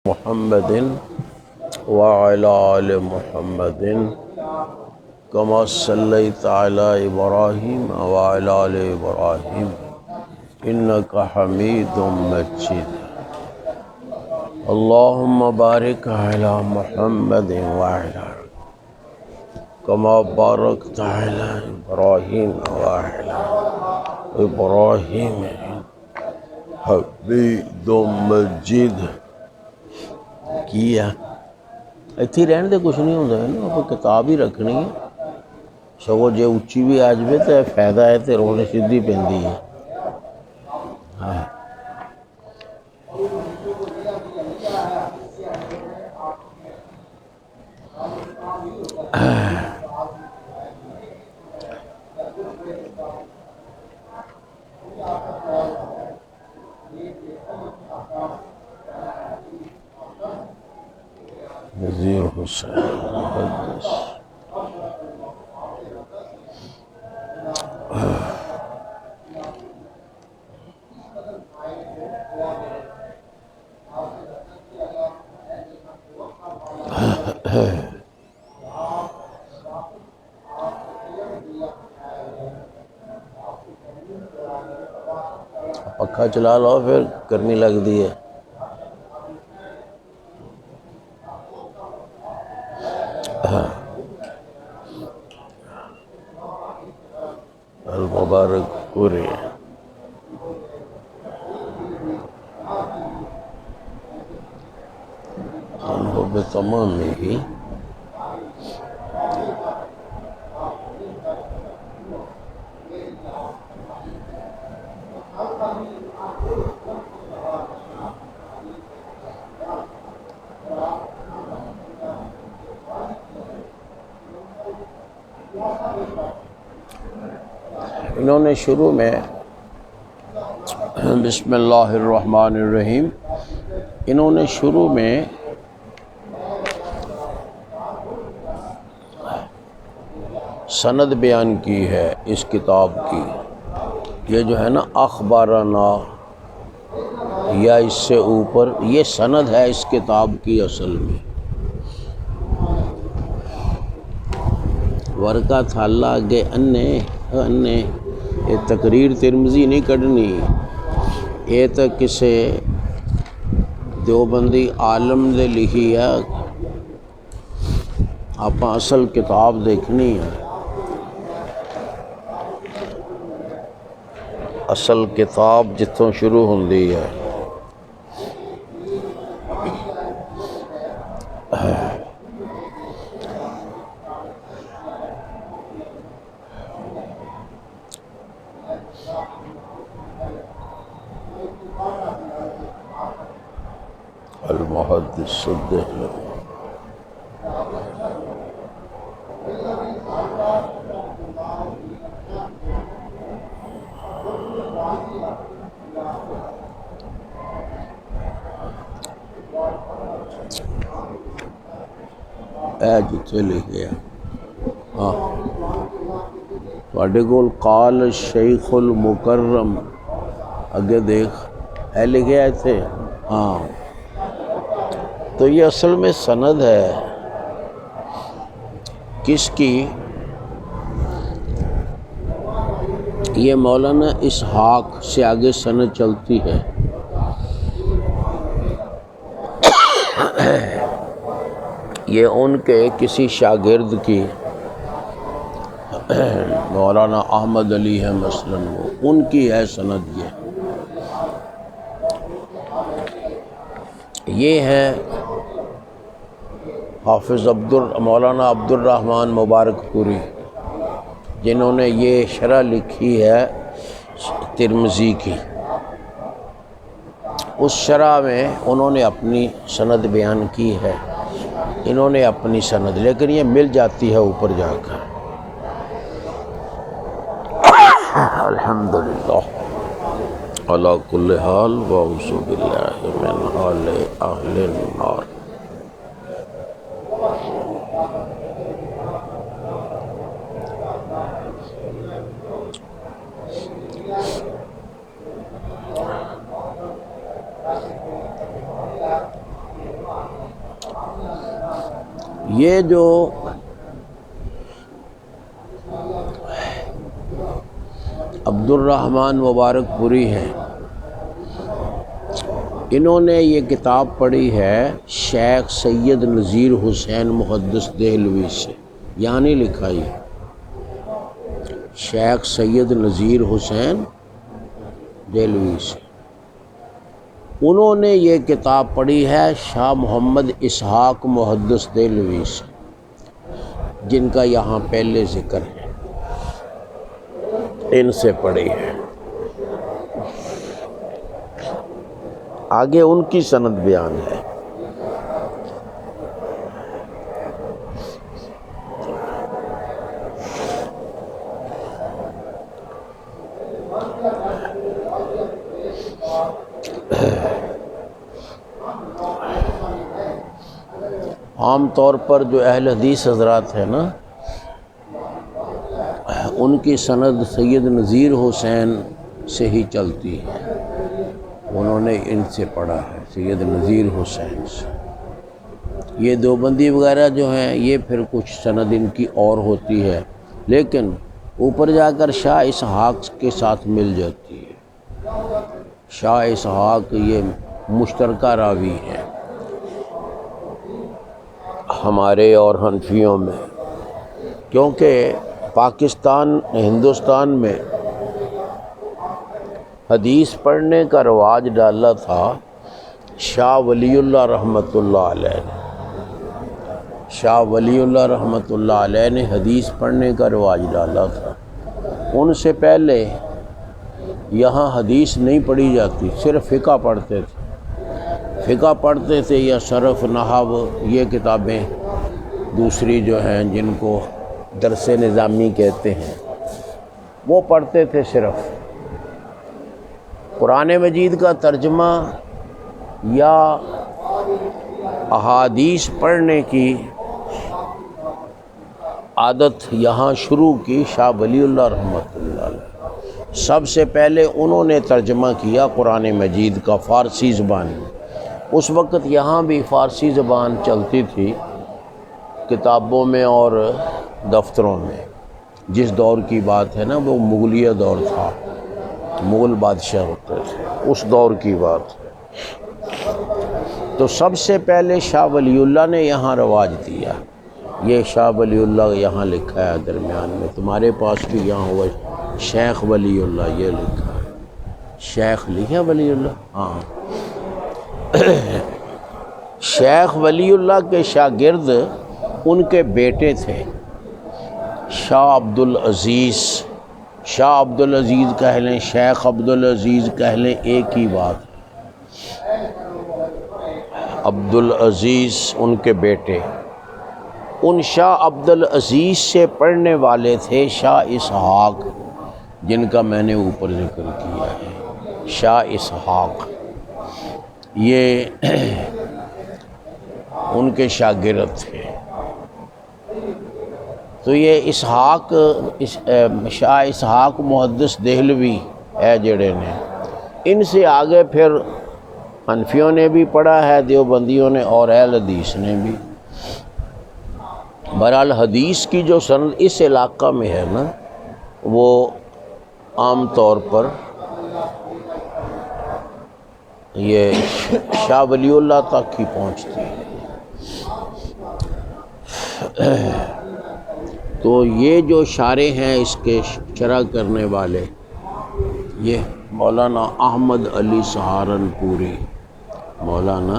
محمد وعلى آل محمد كما صليت على إبراهيم وعلى آل إبراهيم إنك حميد مجيد. اللهم بارك على محمد وعلى كما باركت على إبراهيم وعلى إبراهيم حميد مجيد. کیا اتھی رہن دے کچھ نہیں ہوتا ہے نا، کوئی کتاب ہی رکھنی ہے. سگو جے اچھی بھی آ جائے تو فائدہ ہے، تو رونے سیدھی پیندی ہے. نذیر حسین مقدس پکھا چلا لو پھر گرمی لگ دی ہے. المبارک پوری انہو بتمامی ہی انہوں نے شروع میں بسم اللہ الرحمن الرحیم، انہوں نے شروع میں سند بیان کی ہے اس کتاب کی. یہ جو ہے نا اخبارنا یا اس سے اوپر، یہ سند ہے اس کتاب کی اصل میں. ورکا تھالا آگے انے یہ تقریر ترمذی نہیں کਢنی، یہ تو کسے دیوبندی عالم دے لکھی ہے. آپ اصل کتاب دیکھنی ہے، اصل کتاب جتوں شروع ہوندی ہے. المحدث الدہلوی. اے جتھے لکھیا ہاں تواڈے کول قال الشیخ المکرم اگے دیکھ ہے لکھیا ایتھے. ہاں تو یہ اصل میں سند ہے کس کی؟ یہ مولانا اسحاق سے آگے سند چلتی ہے. یہ ان کے کسی شاگرد کی، مولانا احمد علی ہے مثلاً، وہ ان کی ہے سند. یہ ہے حافظ مولانا عبد الرحمن مبارک پوری، جنہوں نے یہ شرح لکھی ہے ترمذی کی. اس شرح میں انہوں نے اپنی سند بیان کی ہے، انہوں نے اپنی سند، لیکن یہ مل جاتی ہے اوپر جا کر. الحمدللہ علی کل حال واعوذ باللہ من حال اہل النار. یہ جو عبد الرحمن مبارک پوری ہیں، انہوں نے یہ کتاب پڑھی ہے شیخ سید نذیر حسین محدث دہلوی سے، یہاں نہیں لکھا یہ شیخ سید نذیر حسین دہلوی سے۔ انہوں نے یہ کتاب پڑھی ہے شاہ محمد اسحاق محدث دہلوی سے، جن کا یہاں پہلے ذکر ہے، ان سے پڑھی ہے۔ آگے ان کی سند بیان ہے۔ عام طور پر جو اہل حدیث حضرات ہیں نا، ان کی سند سید نذیر حسین سے ہی چلتی ہے، انہوں نے ان سے پڑھا ہے سید نذیر حسین سے۔ یہ دیوبندی وغیرہ جو ہیں یہ پھر کچھ سند ان کی اور ہوتی ہے، لیکن اوپر جا کر شاہ اسحاق کے ساتھ مل جاتی ہے۔ شاہ اسحاق یہ مشترکہ راوی ہیں ہمارے اور حنفیوں میں، کیونکہ ہندوستان میں حدیث پڑھنے کا رواج ڈالا تھا شاہ ولی اللہ رحمۃ اللہ علیہ نے۔ شاہ ولی اللہ رحمۃ اللہ علیہ نے حدیث پڑھنے کا رواج ڈالا تھا۔ ان سے پہلے یہاں حدیث نہیں پڑھی جاتی، صرف فقہ پڑھتے تھے۔ فقہ پڑھتے تھے یا صرف نحو، یہ کتابیں دوسری جو ہیں جن کو درس نظامی کہتے ہیں، وہ پڑھتے تھے صرف۔ قرآن مجید کا ترجمہ یا احادیث پڑھنے کی عادت یہاں شروع کی شاہ ولی اللہ رحمۃ اللہ علیہ۔ سب سے پہلے انہوں نے ترجمہ کیا قرآن مجید کا فارسی زبان میں۔ اس وقت یہاں بھی فارسی زبان چلتی تھی کتابوں میں اور دفتروں میں۔ جس دور کی بات ہے نا، وہ مغلیہ دور تھا، مغل بادشاہ ہوتے تھے، اس دور کی بات ہے۔ تو سب سے پہلے شاہ ولی اللہ نے یہاں رواج دیا۔ یہ شاہ ولی اللہ یہاں لکھا ہے درمیان میں، تمہارے پاس بھی یہاں ہوا شیخ ولی اللہ، یہ لکھا ہے شیخ، لکھا ولی اللہ، ہاں۔ شیخ ولی اللہ کے شاگرد ان کے بیٹے تھے شاہ عبدالعزیز۔ شاہ عبدالعزیز کہہ لیں، شیخ عبدالعزیز کہہ لیں، ایک ہی بات ہے۔ عبدالعزیز ان کے بیٹے، ان شاہ عبدالعزیز سے پڑھنے والے تھے شاہ اسحاق، جن کا میں نے اوپر ذکر کیا ہے۔ شاہ اسحاق یہ ان کے شاگرد تھے۔ تو یہ اسحاق شاہ اسحاق محدث دہلوی ہے جڑے نے، ان سے آگے پھر حنفیوں نے بھی پڑھا ہے، دیوبندیوں نے، اور اہل حدیث نے بھی۔ بہرحال حدیث کی جو سند اس علاقہ میں ہے نا، وہ عام طور پر یہ شاہ ولی اللہ تک ہی پہنچتی ہے۔ تو یہ جو شارح ہیں اس کے شرح کرنے والے، یہ مولانا احمد علی سہارنپوری، مولانا،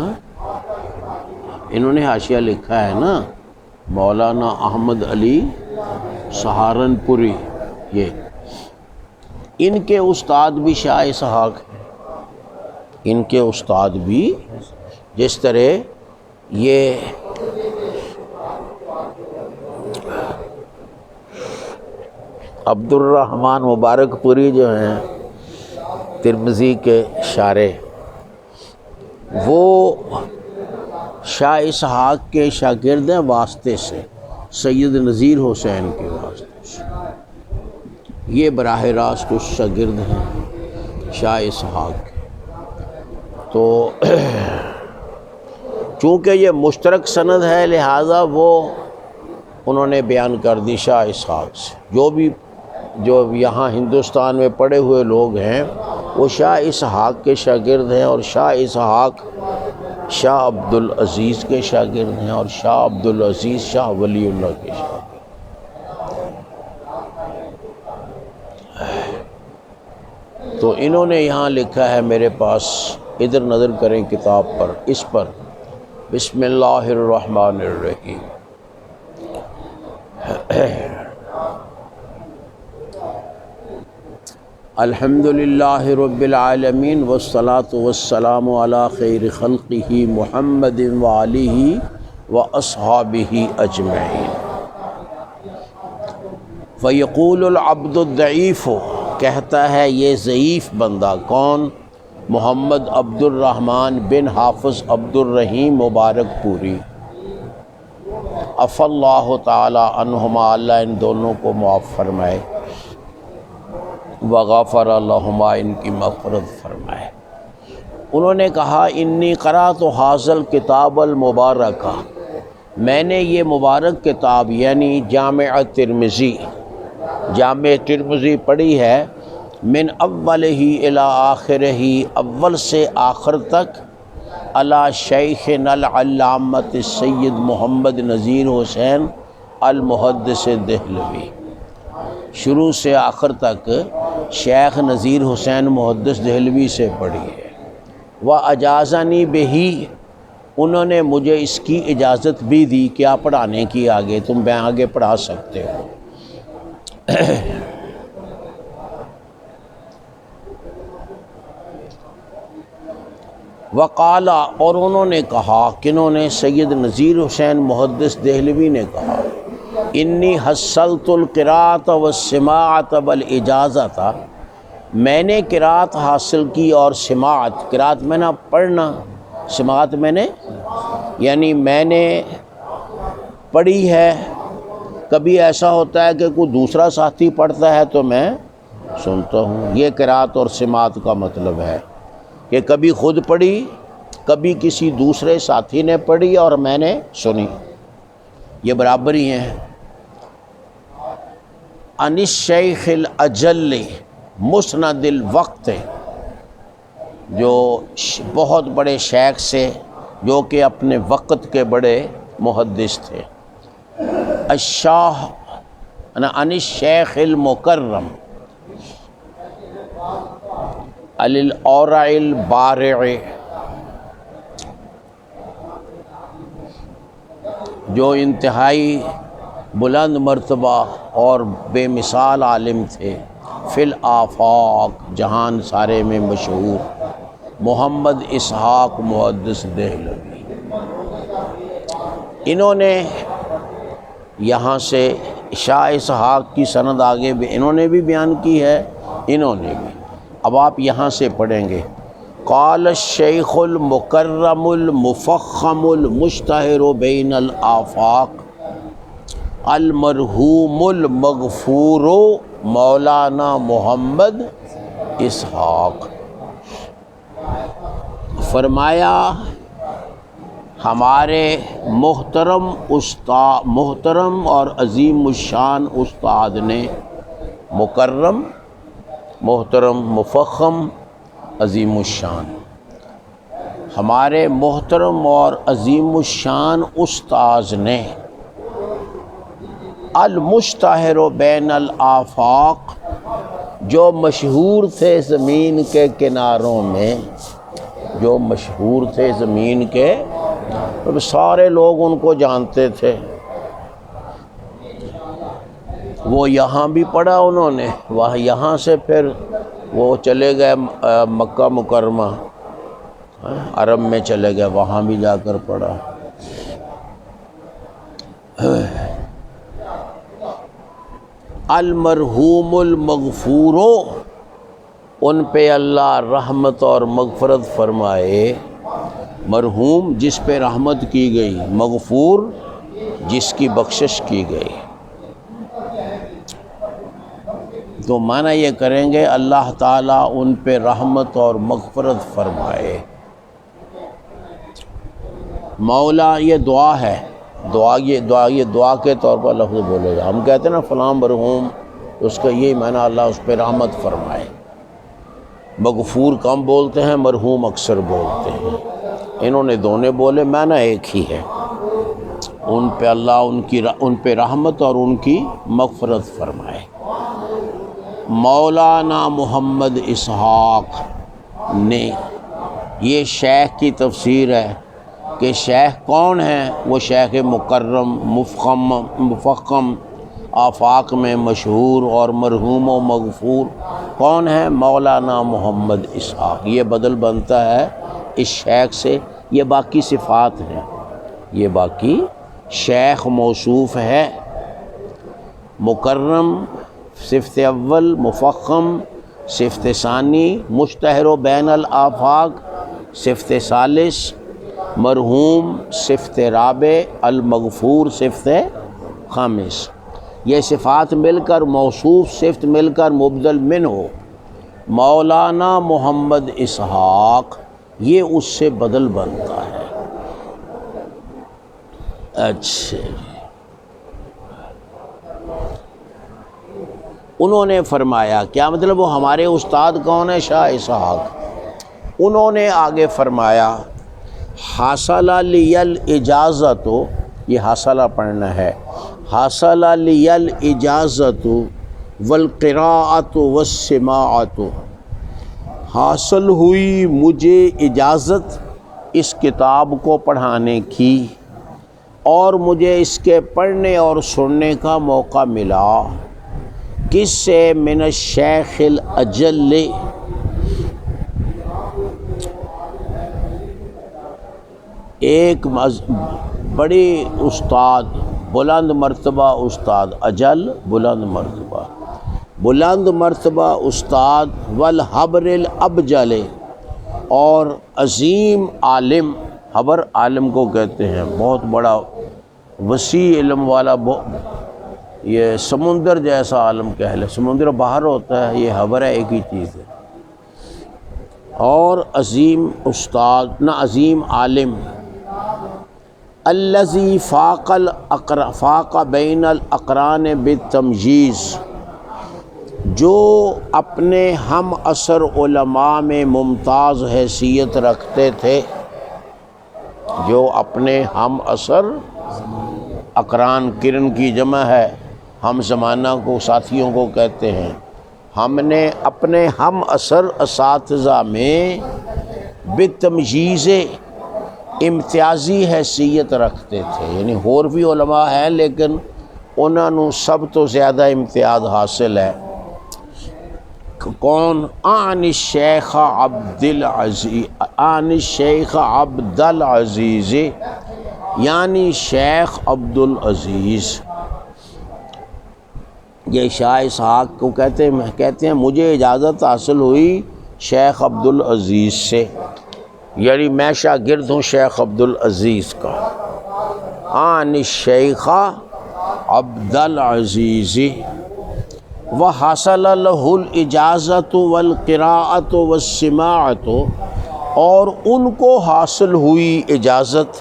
انہوں نے حاشیہ لکھا ہے نا، مولانا احمد علی سہارنپوری، یہ ان کے استاد بھی شاہ اسحاق ہیں۔ ان کے استاد بھی، جس طرح یہ عبد الرحمن مبارک پوری جو ہیں ترمذی کے شارح، وہ شاہ اسحاق کے شاگرد ہیں واسطے سے، سید نذیر حسین کے واسطے سے۔ یہ براہ راست اس شاگرد ہیں شاہ اسحاق کے۔ تو چونکہ یہ مشترک سند ہے لہٰذا وہ انہوں نے بیان کر دی شاہ اسحاق سے۔ جو یہاں ہندوستان میں پڑے ہوئے لوگ ہیں وہ شاہ اسحاق کے شاگرد ہیں، اور شاہ اسحاق شاہ عبدالعزیز کے شاگرد ہیں، اور شاہ عبدالعزیز شاہ ولی اللہ کے شاگرد۔ تو انہوں نے یہاں لکھا ہے میرے پاس، ادھر نظر کریں کتاب پر، اس پر بسم اللہ الرحمن الرحیم۔ الحمد للہ رب العالمین والصلاة والسلام علی خیر خلقہ محمد وآلہ واصحابہ اجمعین۔ فیقول العبد الضعیف، کہتا ہے یہ ضعیف بندہ، کون؟ محمد عبد الرحمن بن حافظ عبد الرحیم مبارک پوری، عفا اللہ تعالی عنہما، اللہ ان دونوں کو معاف فرمائے، وغفر لہما، ان کی مغفرت فرمائے۔ انہوں نے کہا انی قرأت ھذا الکتاب المبارکہ، میں نے یہ مبارک کتاب یعنی جامع ترمذی، جامع ترمذی پڑھی ہے، من اولہ الی آخرہ، اول سے آخر تک، علی شیخنا العلامۃ السید محمد نذیر حسین المحدث دہلوی، شروع سے آخر تک شیخ نذیر حسین محدث دہلوی سے پڑھی ہے۔ وَأَجَازَنِي بِهِ، انہوں نے مجھے اس کی اجازت بھی دی، کیا پڑھانے کی، آگے تم آگے پڑھا سکتے ہو۔ وقال، اور انہوں نے کہا، کنہوں نے؟ سید نذیر حسین محدث دہلوی نے کہا، انی حصلت القراءۃ والسماعۃ والاجازۃ، میں نے قراءت حاصل کی اور سماعت، قراءت میں نے پڑھنا، سماعت میں نے یعنی میں نے پڑھی ہے۔ کبھی ایسا ہوتا ہے کہ کوئی دوسرا ساتھی پڑھتا ہے تو میں سنتا ہوں، یہ قراءت اور سماعت کا مطلب ہے کہ کبھی خود پڑھی، کبھی کسی دوسرے ساتھی نے پڑھی اور میں نے سنی، یہ برابر ہی ہیں۔ عن الشیخ الاجل مسند الوقت، جو بہت بڑے شیخ سے جو کہ اپنے وقت کے بڑے محدث تھے، الشاہ عن الشیخ المکرم الاورع البارع، جو انتہائی بلند مرتبہ اور بے مثال عالم تھے، فی الآفاق، جہان سارے میں مشہور، محمد اسحاق محدث دہلوی۔ انہوں نے یہاں سے شاہ اسحاق کی سند آگے بھی انہوں نے بھی بیان کی ہے، انہوں نے بھی۔ اب آپ یہاں سے پڑھیں گے، قال الشیخ المکرم المفخم المشتہر بین الآفاق المرحوم المغفور مولانا محمد اسحاق، فرمایا ہمارے محترم اور عظیم الشان استاد نے، مکرم، محترم، مفخم، عظیم الشان، ہمارے محترم اور عظیم الشان استاذ نے، المشتہر بین الآفاق، جو مشہور تھے زمین کے کناروں میں، جو مشہور تھے زمین کے، سارے لوگ ان کو جانتے تھے۔ وہ یہاں بھی پڑھا انہوں نے، وہاں یہاں سے پھر وہ چلے گئے مکہ مکرمہ، عرب میں چلے گئے، وہاں بھی جا کر پڑھا۔ المرحوم المغفور، ان پہ اللہ رحمت اور مغفرت فرمائے۔ مرحوم جس پہ رحمت کی گئی، مغفور جس کی بخشش کی گئی۔ تو معنی یہ کریں گے اللہ تعالیٰ ان پہ رحمت اور مغفرت فرمائے۔ مولا یہ دعا ہے، یہ دعا کے طور پر لفظ بولے گا. ہم کہتے ہیں نا فلاں مرحوم، اس کا یہی معنی اللہ اس پہ رحمت فرمائے. مغفور کم بولتے ہیں، مرحوم اکثر بولتے ہیں. انہوں نے دونوں بولے، معنی ایک ہی ہے. ان پہ اللہ ان پہ رحمت اور ان کی مغفرت فرمائے. مولانا محمد اسحاق نے، یہ شیخ کی تفسیر ہے کہ شیخ کون ہے؟ وہ شیخ مکرم مفخم آفاق میں مشہور اور مرحوم و مغفور کون ہے؟ مولانا محمد اسحاق. یہ بدل بنتا ہے اس شیخ سے. یہ باقی صفات ہیں، یہ باقی شیخ موصوف ہے. مکرم صفت اول، مفخم صفت ثانی، مشتہر و بین الآفاق صفت ثالث، مرحوم صفت رابع، المغفور صفت خامس. یہ صفات مل کر موصوف صفت مل کر مبدل من ہو. مولانا محمد اسحاق یہ اس سے بدل بنتا ہے. اچھا، انہوں نے فرمایا، کیا مطلب؟ وہ ہمارے استاد کون ہے؟ شاہ اسحاق. انہوں نے آگے فرمایا حاصل لی الاجازت، یہ حاصلہ پڑھنا ہے. حاصل لی الاجازت والقراءۃ والسماعۃ، حاصل ہوئی مجھے اجازت اس کتاب کو پڑھانے کی اور مجھے اس کے پڑھنے اور سننے کا موقع ملا. کس سے؟ من الشیخ الاجل، ایک بڑی استاد، بلند مرتبہ استاد، اجل بلند مرتبہ، بلند مرتبہ استاد، والحبر الابجل، اور عظیم عالم. حبر عالم کو کہتے ہیں، بہت بڑا وسیع علم والا، یہ سمندر جیسا عالم کہہ لے. سمندر باہر ہوتا ہے، یہ حبر ہے، ایک ہی چیز ہے. اور عظیم استاد نہ عظیم عالم. الذی فاق بین الاقران بالتمجیز، جو اپنے ہم عصر علماء میں ممتاز حیثیت رکھتے تھے. جو اپنے ہم عصر، اقران کرن کی جمع ہے، ہم زمانہ کو، ساتھیوں کو کہتے ہیں. ہم نے اپنے ہم عصر اساتذہ میں بالتمجیز امتیازی حیثیت رکھتے تھے. یعنی اور بھی علماء ہیں لیکن انہوں نے سب تو زیادہ امتیاز حاصل ہے. کون؟ عن الشیخ عبد العزیز، یعنی شیخ عبد العزیز. یہ شاہ اسحاق کو کہتے ہیں مجھے اجازت حاصل ہوئی شیخ عبد العزیز سے، یعنی میں شاگرد ہوں شیخ عبد العزیز کا. عن الشیخ عبد العزیز وحصل له الاجازت والقراءۃ والسماعۃ، اور ان کو حاصل ہوئی اجازت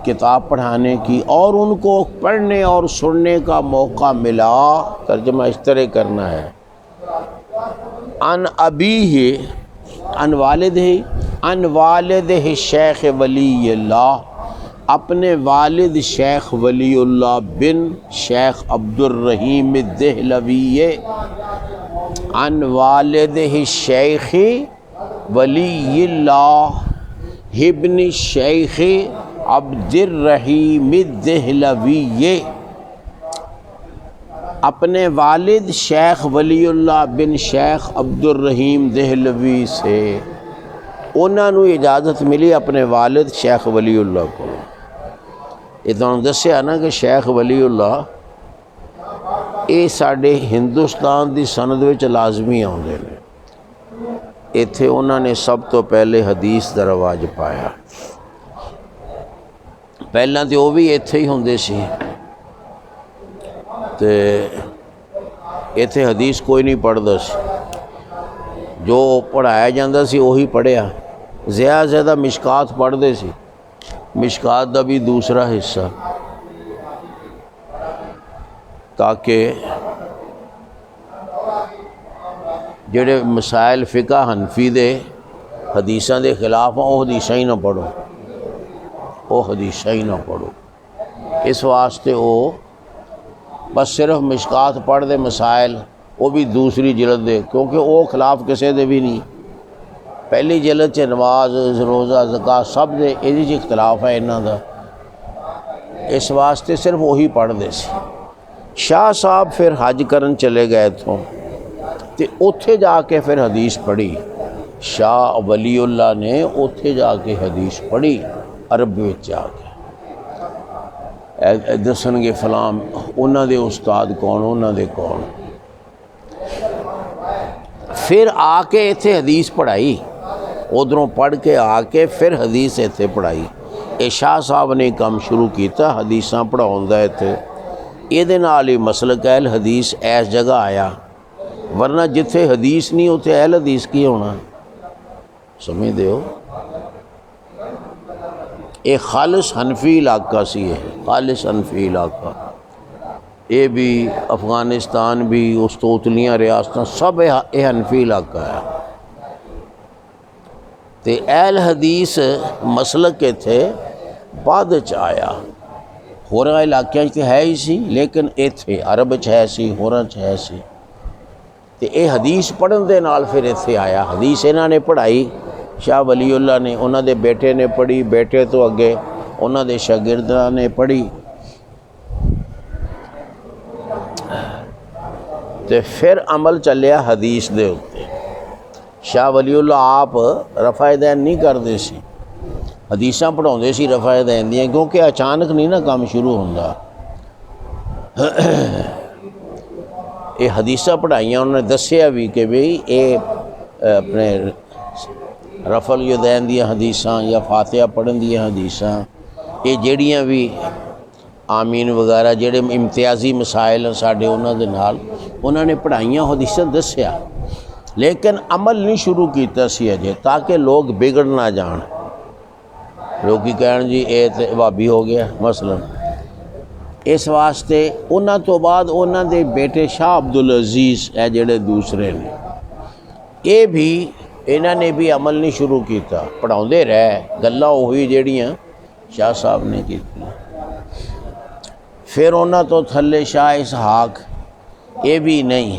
کتاب پڑھانے کی اور ان کو پڑھنے اور سننے کا موقع ملا. ترجمہ اس طرح کرنا ہے. ان ابیہ، ان والدہ شیخ ولی اللہ، اپنے والد شیخ ولی اللہ بن شیخ عبد الرحیم الدہلوی، ان والدہ شیخ ولی اللہ ابن شیخ عبد الرحیم الدہلوی، اپنے والد شیخ ولی اللہ بن شیخ عبد الرحیم دہلوی سے انہوں نے اجازت ملی اپنے والد شیخ ولی اللہ کو. یہ تو دسیا نا کہ شیخ ولی اللہ یہ ساڈے ہندوستان دی سند وچ لازمی آؤندے نے. ایتھے انہوں نے سب تو پہلے حدیث دا رواج پایا. پہلاں تو وہ بھی ایتھے ہی ہوندے سی تے ایتھے حدیث کوئی نہیں پڑھدا سی. جو پڑھایا جاندہ سی وہی پڑھیا. زیادہ مشکات پڑھتے سی، مشکات دا بھی دوسرا حصہ، تاکہ جڑے مسائل فقہ حنفی دے حدیثاں دے خلاف ہیں وہ حدیثاں ہی نہ پڑھو، وہ حدیثاں ہی نہ پڑھو۔ اس واسطے وہ بس صرف مشکات پڑھ دے مسائل، وہ بھی دوسری جلد دے، کیونکہ وہ خلاف کسے دے بھی نہیں۔ پہلی جلد چ نماز، روزہ، زکوٰۃ سب دے یہ اختلاف ہے انہاں دا، اس واسطے صرف وہی پڑھ دے سی۔ شاہ صاحب پھر حج کرن چلے گئے تھوں تے اوتھے جا کے پھر حدیث پڑھی، شاہ ولی اللہ نے اوتھے جا کے حدیث پڑھی عرب وچ جا کے، دسن گے فلاں انہاں دے استاد کون، انہاں دے کون۔ پھر آ کے ایتھے حدیث پڑھائی، ادھروں پڑھ کے آ کے پھر حدیث ایتھے پڑھائی۔ اے شاہ صاحب نے کام شروع کیتا حدیثاں پڑھاؤں دا ایتھے، یہ نال ہی مسلک اہل حدیث ایس جگہ آیا، ورنہ جتھے حدیث نہیں اتھے اہل حدیث کی ہونا، سمجھ دیو۔ ایک خالص حنفی علاقہ سی ہے، خالص حنفی علاقہ، یہ بھی افغانستان بھی استوتلیاں ریاستاں سب یہ حنفی علاقہ ہے، تے اہل حدیث مسلک تھے بعد چ آیا، ہوراں علاقیاں تے ہے ہی سی لیکن ایتھے عرب چ ہے سی، ہوراں چ ہے سی، تے اے حدیث پڑھن دے نال پھر ایتھے آیا۔ حدیث انہاں نے پڑھائی، شاہ ولی اللہ نے، انہاں دے بیٹے نے پڑھی، بیٹے تو اگے انہاں دے شاگرداں نے پڑھی، تے پھر عمل چلیا حدیث دے اتے۔ شاہ ولی اللہ آپ رفع دین نہیں کردے سی، حدیثاں پڑھاؤندے سی رفع دین دیاں، کیونکہ اچانک نہیں نا کام شروع ہوندا۔ یہ حدیثاں پڑھائیاں انہوں نے دسیا بھی کہ بھئی اے اپنے رفع الیدین دیاں حدیثاں یا فاتحہ پڑھن دیاں حدیثاں، یہ جڑیاں بھی آمین وغیرہ جڑے امتیازی مسائل ہیں ساڈے انہاں دے نال انہوں نے پڑھائیاں حدیثاں دسیا، لیکن عمل نہیں شروع کیتا سی اجے، تاکہ لوگ بگڑ نہ جان۔ لوگ کہن جی اے تے وہابی ہو گیا مثلا، اس واسطے انہاں تو بعد انہاں دے بیٹے شاہ عبدالعزیز اے جڑے دوسرے نے، یہ بھی انہاں نے بھی عمل نہیں شروع کیتا، پڑھاؤندے رہے گلاں وہی جڑیاں شاہ صاحب نے کیتی۔ پھر انہاں تو تھلے شاہ اسحاق، یہ بھی نہیں،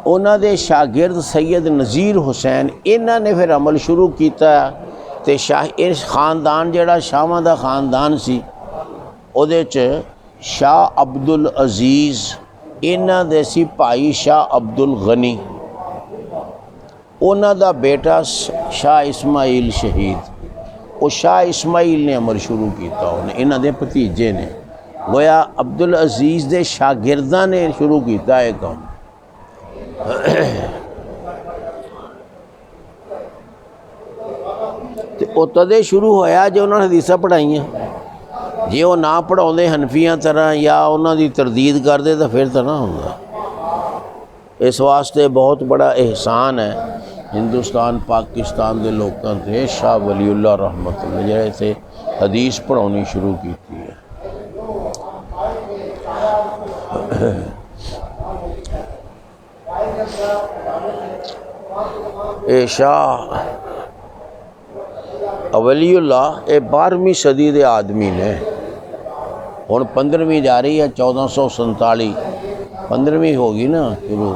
انہاں دے شاگرد سید نذیر حسین، انہاں نے پھر عمل شروع کیتا، تے شاہ اس خاندان جڑا شاہاں دا خاندان سی اودے چ شاہ عبدالعزیز، انہاں دے سی بھائی شاہ عبدالغنی، انہاں دا بیٹا شاہ اسماعیل شہید، وہ شاہ اسماعیل نے عمل شروع کیتا، انہاں دے بھتیجے نے، گویا عبدالعزیز دے شاگرداں نے شروع کیتا ہے کام۔ تے او تدے شروع ہویا جو انہوں نے حدیثاں پڑھائیاں، جے وہ نہ پڑھاؤندے حنفیاں طرح یا انہوں دی تردید کر دے تو پھر تو نہ ہوندا۔ اس واسطے بہت بڑا احسان ہے ہندوستان پاکستان دے لوکاں تے شاہ ولی اللہ رحمت اللہ جڑے تے حدیث پڑھاونی شروع کیتی ہے۔ اے شاہ ولی اللہ اے 12ویں صدی دے آدمی نے، ہن 15ویں جا رہی ہے، 1447 15ویں ہوگی نا شروع،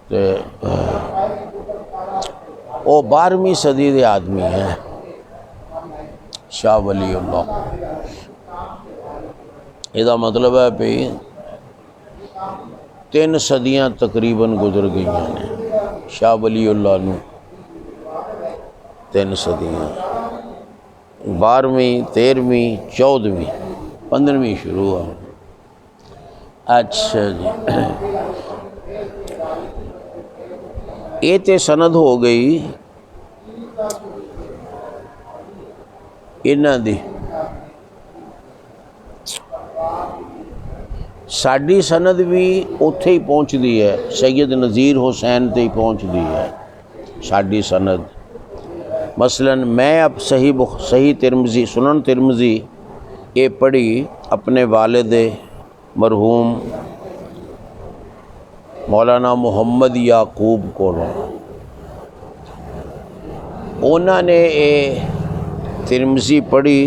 تے وہ 12ویں صدی دے آدمی ہیں شاہ ولی اللہ۔ یہ مطلب ہے بھی 3 صدیاں تقریباً گزر گئیاں نے شاہ ولی اللہ نو، 3 صدیاں، 12ویں 13ویں 14ویں 15ویں شروع ہے۔ اچھا جی، یہ تے سند ہو گئی انہاں دی، ساڈی سند بھی اتھے ہی پہنچ دی ہے، سید نذیر حسین تے ہی پہنچ دی ہے، ساڈی سند۔ مثلا میں اب صحیح ترمذی، سنن ترمذی یہ پڑھی اپنے والد مرحوم مولانا محمد یعقوب کو، انہوں نے یہ ترمذی پڑھی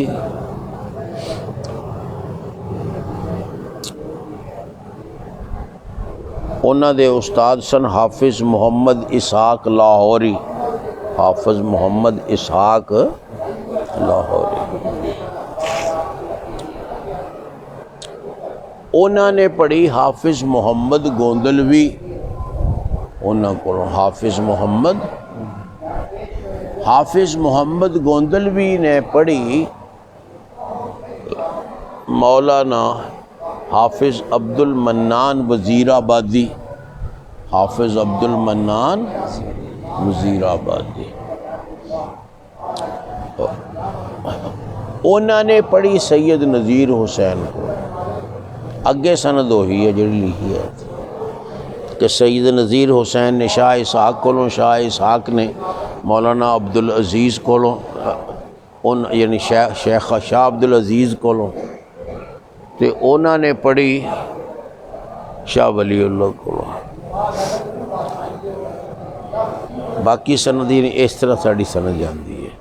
انہوں دے استاد سن حافظ محمد اسحاق لاہوری، حافظ محمد اسحاق لاہوری۔ انہوں نے پڑھی حافظ محمد گوندلوی، انہوں کو حافظ محمد گوندلوی نے پڑھی مولانا حافظ عبد المنان وزیر آبادی، حافظ عبد المنان وزیر آبادی۔ انہوں نے پڑھی سید نذیر حسین کو، اگے سند وہی ہے جڑی لکھی ہے کہ سید نذیر حسین نے شاہ اسحاق کو، شاہ اسحاق نے مولانا عبدالعزیز کو، یعنی شیخ شاہ عبدالعزیز کو، تے انہوں نے پڑھی شاہ ولی اللہ کو۔ باقی سند اس طرح ساری سند جاندی ہے۔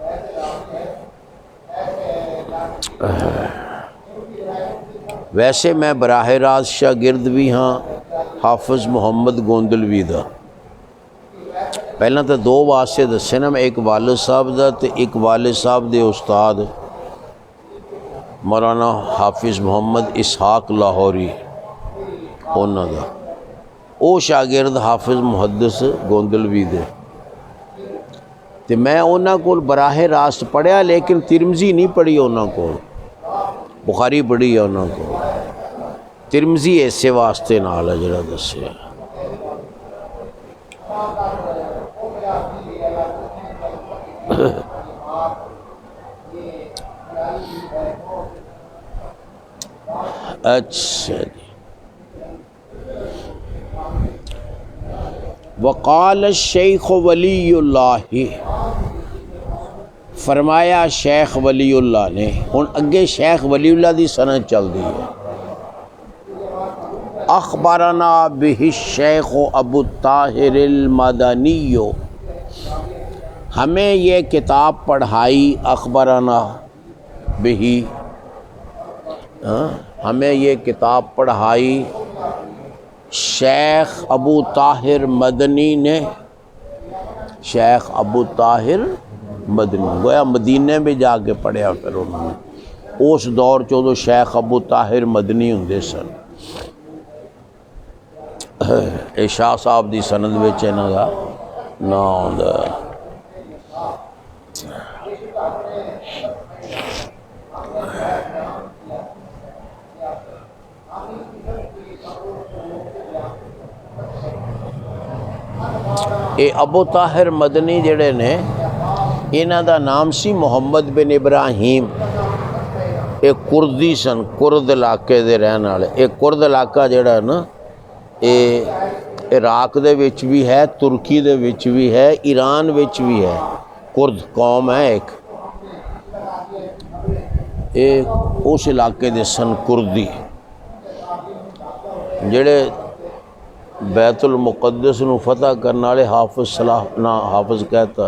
ویسے میں براہ راست شاگرد بھی ہاں حافظ محمد گوندلوی دا۔ پہلا تو دو واسطے دسے نا، میں ایک والد صاحب دا تے ایک والد صاحب دے استاد مولانا حافظ محمد اسحاق لاہوری، انہوں دا او شاگرد حافظ محدث گوندلوی دے، تے میں انہوں کو براہ راست پڑھیا، لیکن ترمذی نہیں پڑھی انہوں کو، بخاری پڑھی ہے انہوں کو۔ ترمذی ایسے واسطے نال ہے جڑا دسیا۔ اچھا جی۔ وقال الشیخ ولی اللہ، فرمایا شیخ ولی اللہ نے، ہن اگے شیخ ولی اللہ دی سند چل دی ہے۔ اخبرنا بہ الشیخ ابو الطاہر المدنی، ہمیں یہ کتاب پڑھائی، اخبرنا بہ، ہمیں یہ کتاب پڑھائی شیخ ابو طاہر مدنی نے، شیخ ابو طاہر مدنی، گویا مدینے میں جا کے پڑھیا پھر انہوں نے، اس دور چودو شیخ ابو طاہر مدنی ہوں سن۔ اے شاہ صاحب دی سند وچ انہاں دا نام آندا۔ اے ابو طاہر مدنی جڑے نے، انہاں دا نام سی محمد بن ابراہیم، اے کردی سن، کرد علاقے دے رہن والے۔ اے کرد علاقہ جڑا ہے نا، اے عراق دے وچ بھی ہے، ترکی دے وچ بھی ہے، ایران وچ بھی ہے، کرد قوم ہے ایک، اے اس علاقے دے سن کردی، جڑے بیت المقدس نو فتح کرنے والے حافظ کہتا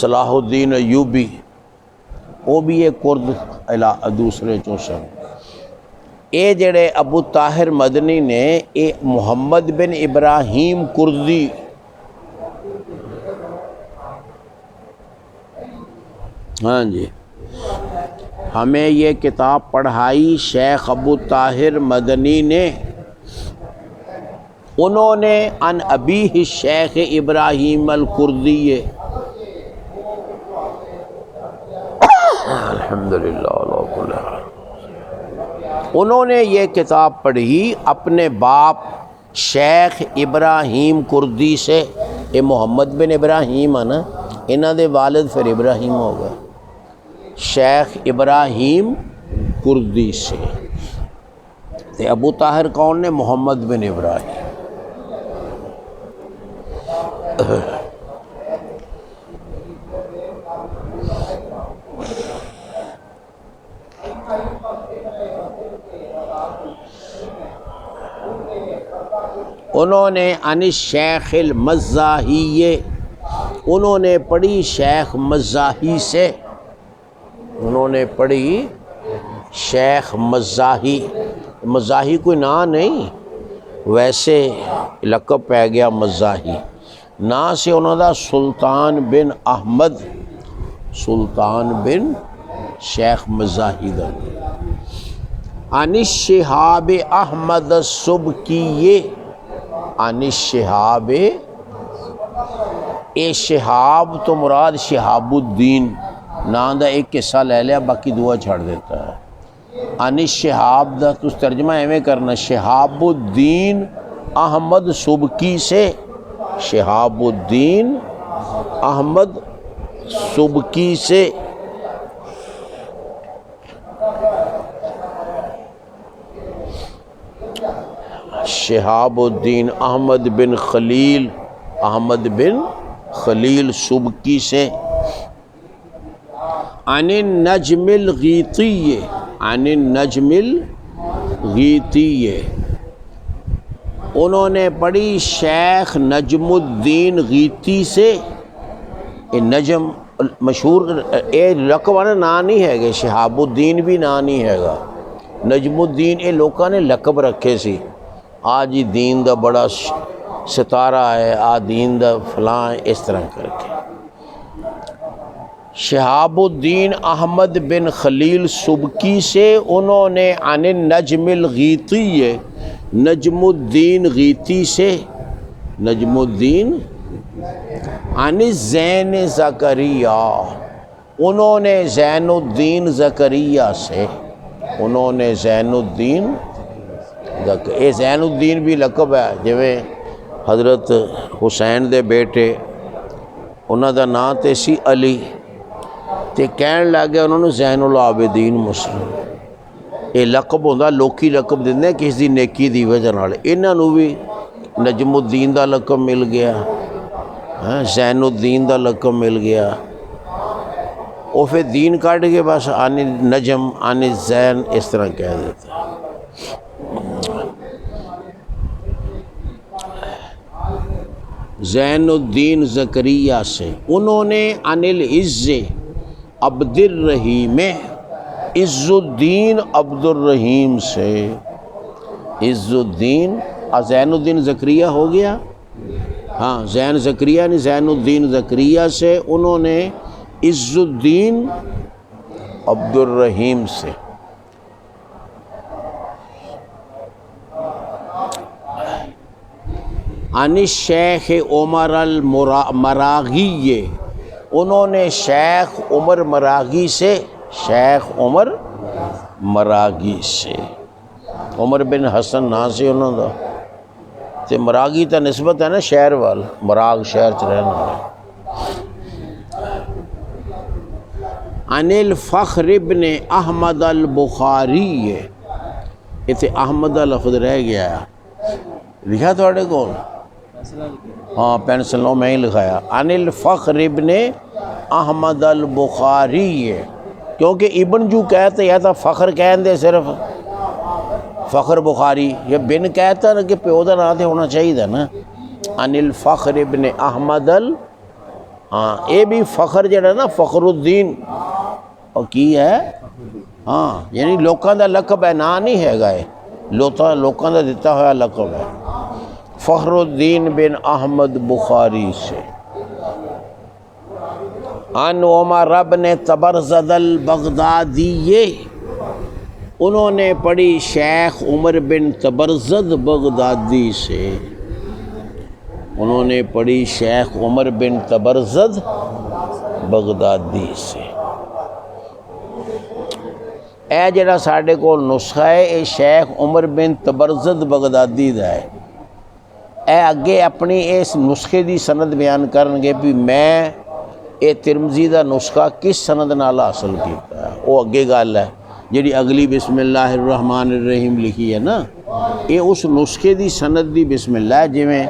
صلاح الدین ایوبی، وہ بھی ایک کرد دوسرے چوں سن۔ اے جڑے ابو طاہر مدنی نے، اے محمد بن ابراہیم کردی، ہاں جی، ہمیں یہ کتاب پڑھائی شیخ ابو طاہر مدنی نے، انہوں نے ان ابیہ شیخ ابراہیم الکردی، الحمدللہ علی کل حال، انہوں نے یہ کتاب پڑھی اپنے باپ شیخ ابراہیم کردی سے۔ یہ محمد بن ابراہیم ہے نا، انہوں دے والد پھر ابراہیم ہو گئے، شیخ ابراہیم کردی سے۔ تے ابو طاہر کون نے؟ محمد بن ابراہیم۔ انہوں نے عن الشیخ المزاحی، انہوں نے پڑھی شیخ مزاحی سے، انہوں نے پڑھی شیخ مزاحی۔ مزاحی کوئی نام نہیں، ویسے لقب پہ گیا مزاحی، نا سے انہوں دا سلطان بن احمد، سلطان بن شیخ مزاحی دا۔ عن الشہاب احمد السبکی، عن الشہاب، اے شہاب تو مراد شہاب الدین نام دا ایک قصہ لے لیا، باقی دعا چھڑ دیتا ہے۔ عن الشہاب دا تو ترجمہ ایویں کرنا، شہاب الدین احمد سبکی سے، شہاب الدین احمد سبکی سے۔ شہاب الدین احمد بن خلیل، احمد بن خلیل سبکی سے۔ عن النجم الغیتی، عن النجم الغیتی، انہوں نے پڑھی شیخ نجم الدین غیتی سے۔ یہ نجم مشہور اے لقب نا نہیں ہے گا، شہاب الدین بھی نا نہیں ہے گا، نجم الدین یہ لوگوں نے لقب رکھے سی، آج ہی دین دا بڑا ستارہ ہے، دین دا فلاں، اس طرح کر کے۔ شہاب الدین احمد بن خلیل سبکی سے، انہوں نے عن النجم الغیتی، نجم الدین غیتی سے، نجم الدین۔ عن الزین زکریا، انہوں نے زین الدین زکریا سے، انہوں نے زین الدین، یہ زین الدین بھی لقب ہے، جویں حضرت حسین دے بیٹے انہوں دا نام تے سی علی، تے کہن لگے انہوں نے زین العابدین مسلم۔ یہ لقب ہوندہ لوکی لقب دیندے کس دی نیکی دی وجہ نال، انہاں نو بھی نجم الدین دا لقب مل گیا، زین الدین دا لقب مل گیا، وہ پھر دین کاٹ کے بس عن نجم عن زین اس طرح کہہ دیتا ہے۔ زین الدین زکریا سے، انہوں نے عن العز عبد الرحیم، عز الدین عبد الرحیم سے، عز الدین، زین الدین زکریا ہو گیا، ہاں زین زکریا نہیں، زین الدین زکریا سے، انہوں نے عز الدین عبد الرحیم سے۔ عن الشیخ عمر المراغی، انہوں نے شیخ عمر مراغی سے، شیخ عمر مراغی سے، عمر بن حسن نا سے انہوں دا، تے مراغی تا نسبت ہے نا شہر وال، مراغ شہر چ رہنا ہے۔ عن الفخر ابن احمد البخاری، اتنے احمد کا لفظ رہ گیا ہے، لکھا تھوڑے کول؟ ہاں پینسلوں میں ہی لکھایا۔ عن الفخر ابن احمد البخاری، کیونکہ ابن جو کہتے یا تھا فخر کہن دے صرف فخر بخاری، یا بن کہتا نا کہ پیو دا نام تے ہونا چاہیے نا۔ عن الفخر ابن احمد ہاں یہ بھی فخر جڑا نا فخر الدین اور کی ہے، ہاں یعنی لوکاں دا لقب ہے، نا نہیں ہے گا، لوکاں دا دیتا ہوا لقب ہے۔ فخر الدین بن احمد بخاری سے۔ عن عمر بن تبرزد البغدادی، انہوں نے پڑھی شیخ عمر بن تبرزد بغدادی سے، انہوں نے پڑھی شیخ عمر بن تبرزد بغدادی سے۔ اے جڑا ساڑھے کو نسخہ ہے، اے شیخ عمر بن تبرزد بغدادی دا ہے۔ اے اگے اپنی اس نسخے دی سند بیان کرنگے بھی میں اے ترمذی دا نسخہ کس سند نال حاصل کیتا ہے، وہ اگے گل ہے۔ جڑی اگلی بسم اللہ الرحمن الرحیم لکھی ہے نا، یہ اس نسخے دی سند دی بسم اللہ ہے، جویں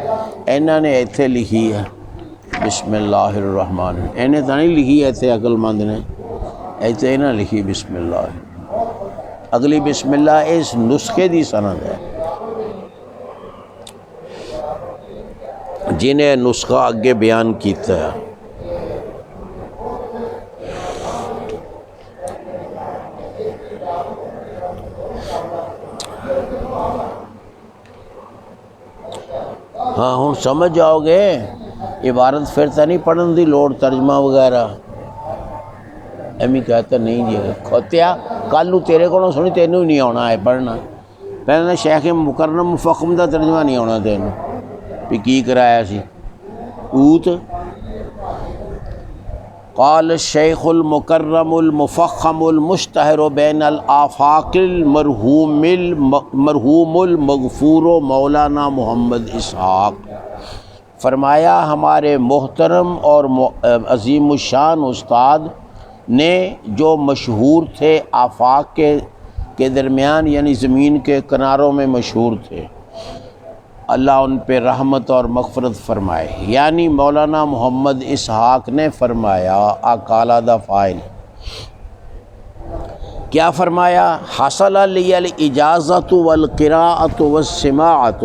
انہاں نے ایتھے لکھی ہے بسم اللہ الرحمن، انہیں تو نہیں لکھی ہے ایتھے عقل مند نے، ایتھے انہاں لکھی بسم اللہ، اگلی بسم اللہ اس نسخے دی سند ہے۔ جنہیں نسخہ اگے بیان کیتا ہے۔ ہاں ہوں سمجھ جاؤ گے، عبارت پھر تو نہیں پڑھن دی لوڑ ترجمہ وغیرہ ایمی کہتا نہیں جی کھوتیا کل نو تیرے کو سنی تینوں ہی نہیں آنا ہے پڑھنا، پہلے شیخ مکرم مفخم دا ترجمہ نہیں آنا تینوں بھی کی کرایا سی اوت۔ قال الشیخ المکرم المفخم المشتہر بین الآفاق المرحوم المغفور مولانا محمد اسحاق، فرمایا ہمارے محترم اور عظیم الشان استاد نے جو مشہور تھے آفاق کے درمیان یعنی زمین کے کناروں میں مشہور تھے، اللہ ان پہ رحمت اور مغفرت فرمائے، یعنی مولانا محمد اسحاق نے فرمایا اکالہ دا فائل کیا فرمایا، حصل لی الاجازت والقراءۃ والسماعۃ،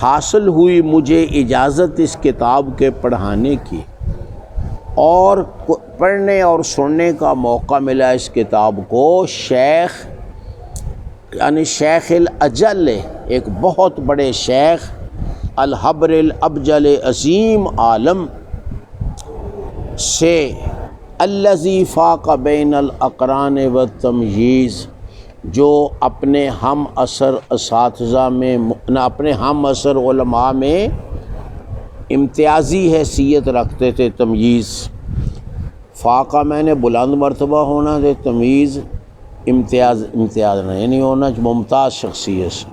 حاصل ہوئی مجھے اجازت اس کتاب کے پڑھانے کی اور پڑھنے اور سننے کا موقع ملا اس کتاب کو، شیخ یعنی شیخ الاجل ایک بہت بڑے شیخ الحبر الابجل عظیم عالم سے، الذی فاق بین الاقران والتمییز، جو اپنے ہم عصر اساتذہ میں اپنے ہم عصر علماء میں امتیازی حیثیت رکھتے تھے، تمییز، فاقہ میں نے بلند مرتبہ ہونا تھے، تمییز امتیاز نہیں ہونا، ممتاز شخصیت سے۔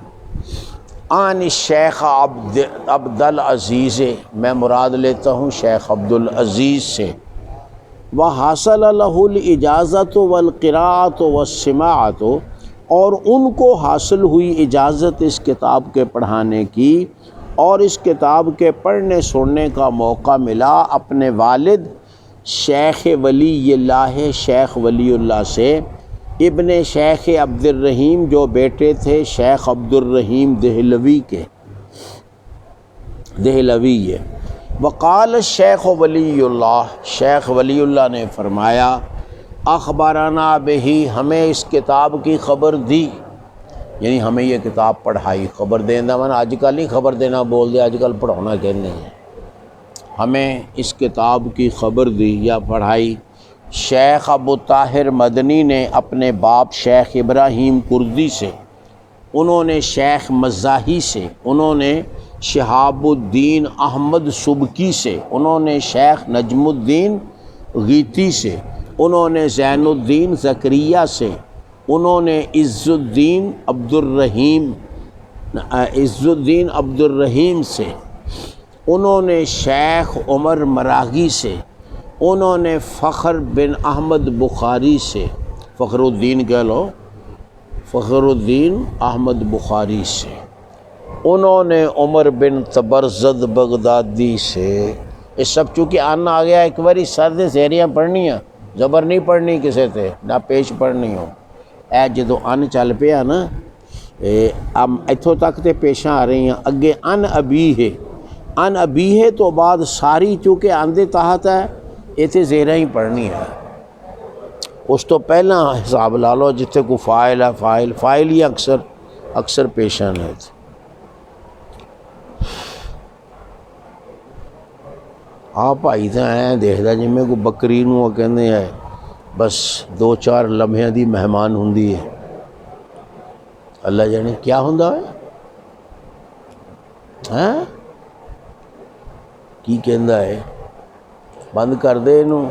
آن الشیخ عبد العزیز، میں مراد لیتا ہوں شیخ عبد العزیز سے، وحاصل له الاجازت والقراءۃ والسماعۃ، اور ان کو حاصل ہوئی اجازت اس کتاب کے پڑھانے کی اور اس کتاب کے پڑھنے سننے کا موقع ملا اپنے والد شیخ ولی اللہ، شیخ ولی اللہ سے، ابن شیخ عبد الرحیم، جو بیٹے تھے شیخ عبد الرحیم دہلوی کے، دہلوی ہے۔ وقال الشیخ ولی اللہ، شیخ ولی اللہ نے فرمایا، اخبرنا بہی، ہمیں اس کتاب کی خبر دی، یعنی ہمیں یہ کتاب پڑھائی، خبر دینا من آج کل نہیں خبر دینا بول دے، آج کل پڑھانا کہنے ہیں، ہمیں اس کتاب کی خبر دی یا پڑھائی شیخ ابو طاہر مدنی نے اپنے باپ شیخ ابراہیم کردی سے، انہوں نے شیخ مزاحی سے، انہوں نے شہاب الدین احمد سبکی سے، انہوں نے شیخ نجم الدین غیتی سے، انہوں نے زین الدین زکریہ سے، انہوں نے عز الدین عبد الرحیم سے، انہوں نے شیخ عمر مراغی سے، انہوں نے فخر بن احمد بخاری سے، فخر الدین کہہ لو، فخر الدین احمد بخاری سے، انہوں نے عمر بن تبرزد بغدادی سے۔ یہ سب چونکہ آنا آ گیا، ایک باری سرد زیریاں پڑھنی ہیں، زبر نہیں پڑھنی کسے تھے نہ پیش پڑھنی ہو، اے جدو ان چل پیا نا اتھوں تک تے پیشاں آ رہی ہیں، اگے ان ابی ہے، ان ابی ہے تو بعد ساری چونکہ آندے تحت ہے ایتھے زیرہ ہی پڑھنی ہے، اس تو پہلا حساب لا لو جتھے کو فائل ہے، فائل ہی اکثر پیشاں ہے۔ آپ بھائی تو ہیں دیکھدا جویں کو بکری نوں کہندے ہیں بس 2-4 لمحیاں دی مہمان ہوندی ہے، اللہ جانے کیا ہوندا ہے ہاں کی کہندا ہے، بند کر دے انہوں۔